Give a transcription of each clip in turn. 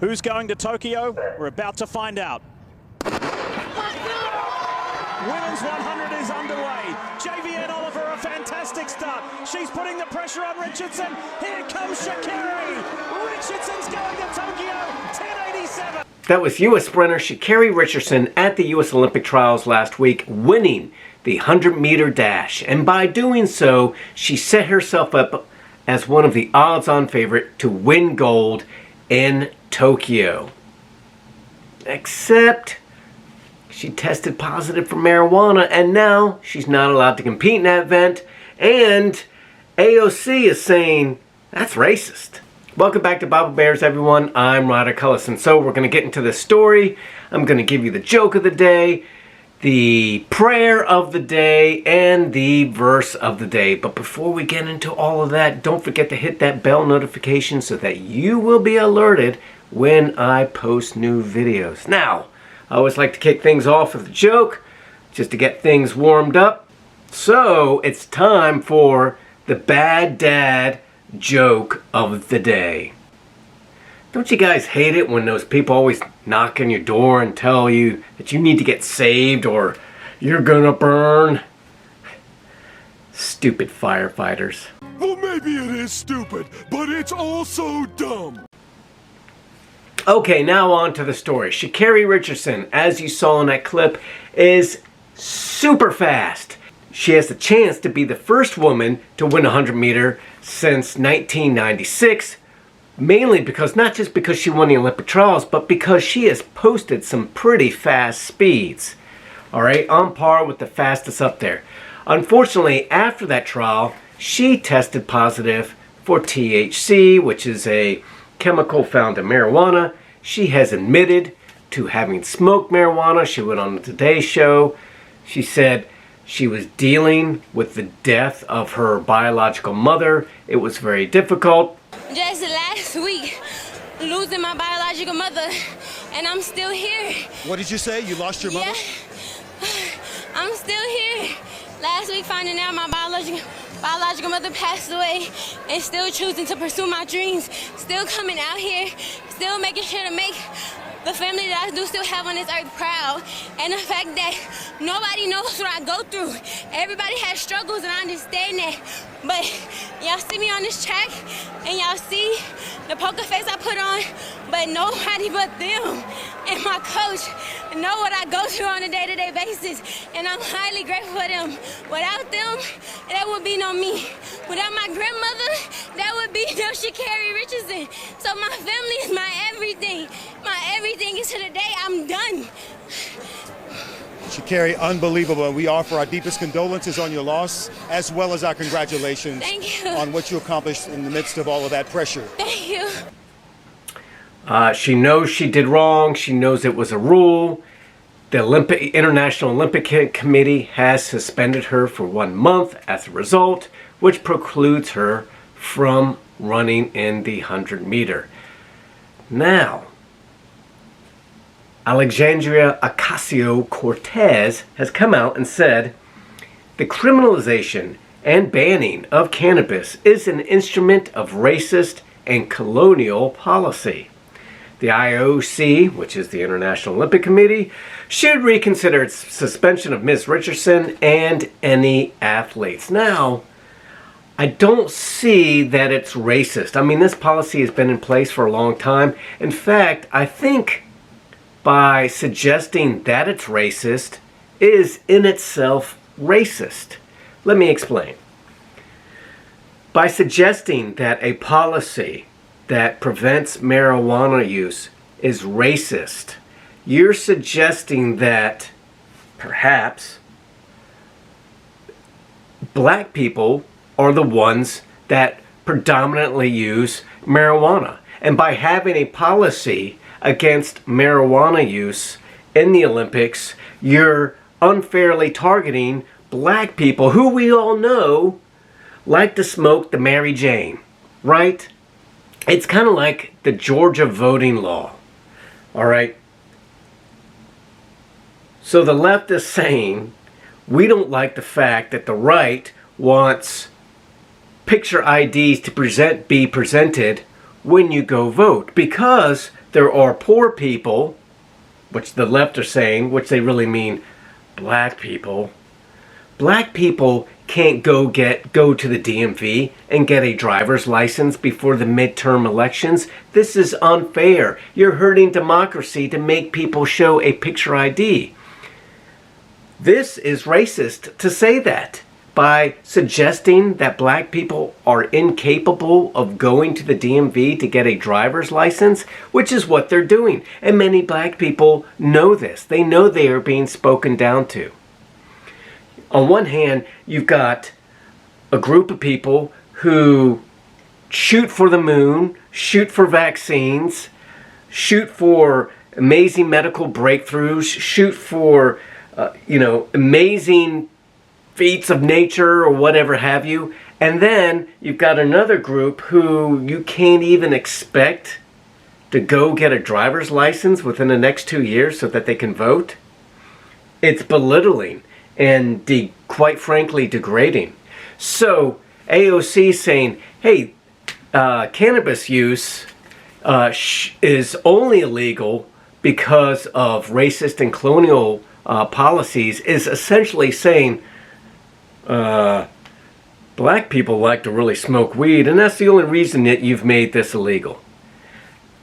Who's going to Tokyo? We're about to find out. Women's 100 is underway. JVN Oliver, a fantastic start. She's putting the pressure on Richardson. Here comes Sha'Carri. Richardson's going to Tokyo, 10:87. That was U.S. sprinter Sha'Carri Richardson at the U.S. Olympic trials last week, winning the 100-meter dash. And by doing so, she set herself up as one of the odds-on favorite to win gold in Tokyo. Except she tested positive for marijuana, and now she's not allowed to compete in that event. And AOC is saying that's racist. Welcome back to Bible Bears, everyone. I'm Ryder Cullison. So we're going to get into this story. I'm going to give you the joke of the day, the prayer of the day, and the verse of the day. But before we get into all of that, don't forget to hit that bell notification so that you will be alerted when I post new videos. Now, I always like to kick things off with a joke, just to get things warmed up. So, it's time for the bad dad joke of the day. Don't you guys hate it when those people always knock on your door and tell you that you need to get saved or you're gonna burn? Stupid firefighters. Well, maybe it is stupid, but it's also dumb. Okay, now on to the story. Sha'Carri Richardson, as you saw in that clip, is super fast. She has the chance to be the first woman to win a 100-meter since 1996, mainly because, not just because she won the Olympic trials, but because she has posted some pretty fast speeds. Alright, on par with the fastest up there. Unfortunately, after that trial, she tested positive for THC, which is a chemical found in marijuana. She has admitted to having smoked marijuana. She went on the Today Show. She said she was dealing with the death of her biological mother. It was very difficult. Just last week, losing my biological mother, and I'm still here. What did you say? You lost your mother? Yeah. I'm still here. Last week, finding out my biological mother passed away, and still choosing to pursue my dreams, still coming out here, still making sure to make the family that I do still have on this earth proud. And the fact that nobody knows what I go through. Everybody has struggles, and I understand that. But y'all see me on this track, and y'all see the poker face I put on, but nobody but them and my coach know what I go through on a day-to-day basis, and I'm highly grateful for them. Without them, there would be no me. Without my grandmother, there would be no Sha'Carri Richardson. So my family is my everything. My everything is to the day I'm done. Sha'Carri, unbelievable. And we offer our deepest condolences on your loss, as well as our congratulations on what you accomplished in the midst of all of that pressure. Thank you. She knows she did wrong. She knows it was a rule. The International Olympic Committee has suspended her for 1 month as a result, which precludes her from running in the 100-meter. Now, Alexandra Ocasio Cortez has come out and said the criminalization and banning of cannabis is an instrument of racist and colonial policy. The IOC, which is the International Olympic Committee, should reconsider its suspension of Ms. Richardson and any athletes. Now, I don't see that it's racist. I mean, this policy has been in place for a long time. In fact, I think by suggesting that it's racist is in itself racist. Let me explain. By suggesting that a policy that prevents marijuana use is racist, you're suggesting that perhaps black people are the ones that predominantly use marijuana. And by having a policy against marijuana use in the Olympics, you're unfairly targeting black people who we all know like to smoke the Mary Jane, right? It's kind of like the Georgia voting law, all right? So the left is saying, we don't like the fact that the right wants picture IDs to be presented when you go vote, because there are poor people, which the left are saying, which they really mean black people. Black people can't go to the DMV and get a driver's license before the midterm elections. This is unfair. You're hurting democracy to make people show a picture ID. This is racist to say that by suggesting that black people are incapable of going to the DMV to get a driver's license, which is what they're doing. And many black people know this. They know they are being spoken down to. On one hand, you've got a group of people who shoot for the moon, shoot for vaccines, shoot for amazing medical breakthroughs, shoot for, amazing feats of nature or whatever have you. And then you've got another group who you can't even expect to go get a driver's license within the next 2 years so that they can vote. It's belittling and quite frankly degrading. So AOC saying, hey, cannabis use is only illegal because of racist and colonial policies is essentially saying black people like to really smoke weed, and that's the only reason that you've made this illegal.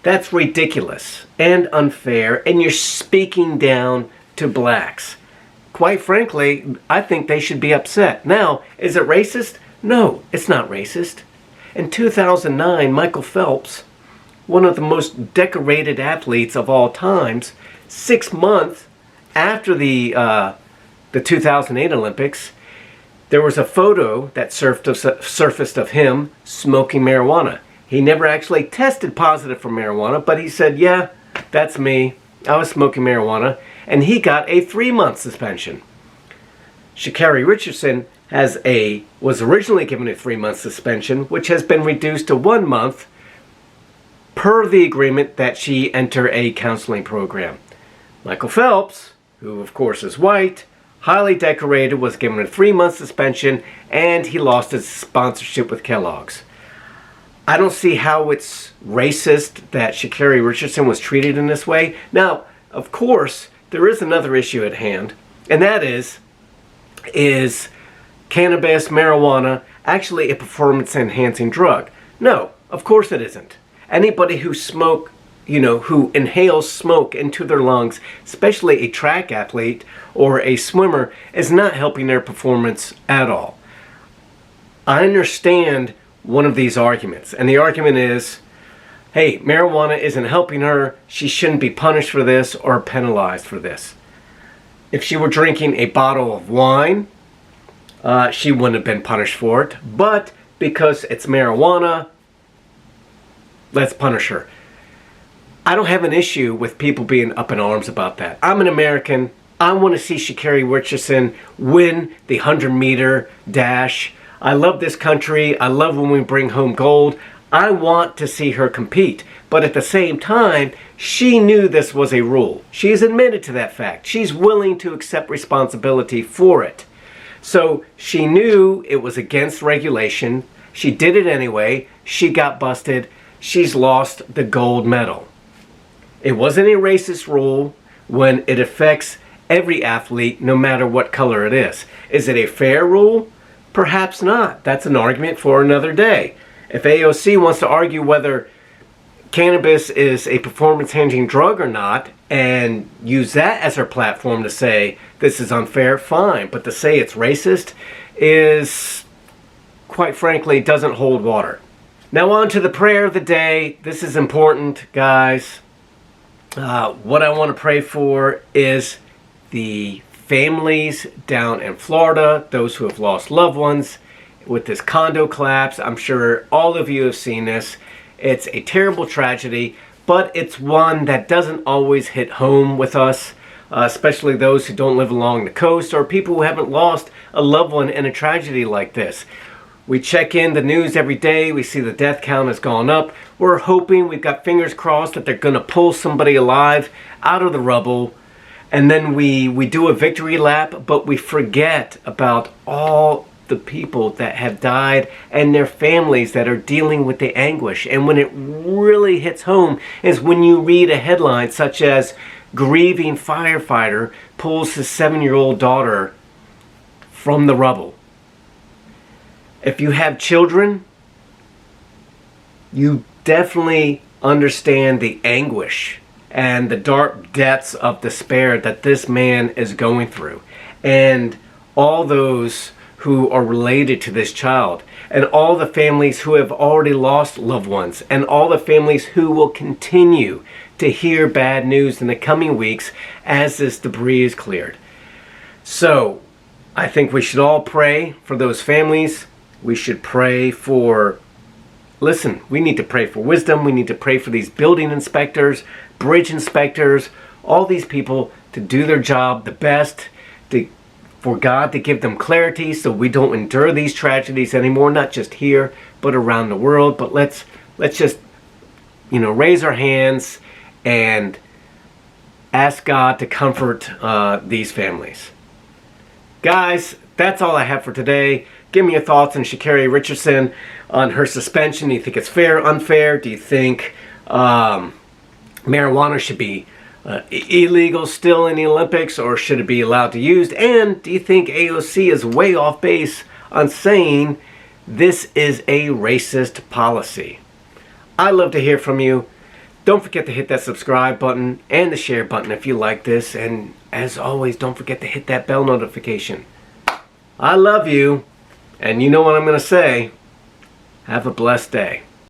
That's ridiculous and unfair, and you're speaking down to blacks. Quite frankly, I think they should be upset. Now, is it racist? No, it's not racist. In 2009, Michael Phelps, one of the most decorated athletes of all times, 6 months after the 2008 Olympics, there was a photo that surfaced of him smoking marijuana. He never actually tested positive for marijuana, but he said, yeah, that's me. I was smoking marijuana. And he got a 3-month suspension. Sha'Carri Richardson was originally given a 3-month suspension, which has been reduced to 1 month per the agreement that she enter a counseling program. Michael Phelps, who of course is white, highly decorated, was given a 3-month suspension, and he lost his sponsorship with Kellogg's. I don't see how it's racist that Sha'Carri Richardson was treated in this way. Now, of course, there is another issue at hand, and that is cannabis, marijuana, actually a performance-enhancing drug? No, of course it isn't. Anybody who who inhales smoke into their lungs, especially a track athlete or a swimmer, is not helping their performance at all. I understand one of these arguments, and the argument is, hey, marijuana isn't helping her, she shouldn't be punished for this or penalized for this. If she were drinking a bottle of wine, she wouldn't have been punished for it, but because it's marijuana, let's punish her. I don't have an issue with people being up in arms about that. I'm an American. I want to see Sha'Carri Richardson win the 100-meter dash. I love this country. I love when we bring home gold. I want to see her compete. But at the same time, she knew this was a rule. She's admitted to that fact. She's willing to accept responsibility for it. So she knew it was against regulation. She did it anyway. She got busted. She's lost the gold medal. It wasn't a racist rule when it affects every athlete, no matter what color it is. Is it a fair rule? Perhaps not. That's an argument for another day. If AOC wants to argue whether cannabis is a performance-enhancing drug or not, and use that as her platform to say this is unfair, fine. But to say it's racist is, quite frankly, doesn't hold water. Now on to the prayer of the day. This is important, guys. What I want to pray for is the families down in Florida, those who have lost loved ones with this condo collapse. I'm sure all of you have seen this. It's a terrible tragedy, but it's one that doesn't always hit home with us, especially those who don't live along the coast or people who haven't lost a loved one in a tragedy like this. We check in the news every day. We see the death count has gone up. We're hoping, we've got fingers crossed, that they're going to pull somebody alive out of the rubble. And then we do a victory lap, but we forget about all the people that have died and their families that are dealing with the anguish. And when it really hits home is when you read a headline such as grieving firefighter pulls his 7-year-old daughter from the rubble. If you have children, you definitely understand the anguish and the dark depths of despair that this man is going through. And all those who are related to this child, and all the families who have already lost loved ones, and all the families who will continue to hear bad news in the coming weeks as this debris is cleared. So, I think we should all pray for those families. We should pray for, listen, we need to pray for wisdom. We need to pray for these building inspectors, bridge inspectors, all these people to do their job the best, for God to give them clarity so we don't endure these tragedies anymore, not just here, but around the world. But let's just, raise our hands and ask God to comfort these families. Guys, that's all I have for today. Give me your thoughts on Sha'Carri Richardson, on her suspension. Do you think it's fair, unfair? Do you think marijuana should be illegal still in the Olympics, or should it be allowed to use? And do you think AOC is way off base on saying this is a racist policy? I'd love to hear from you. Don't forget to hit that subscribe button and the share button if you like this. And as always, don't forget to hit that bell notification. I love you. And you know what I'm going to say. Have a blessed day.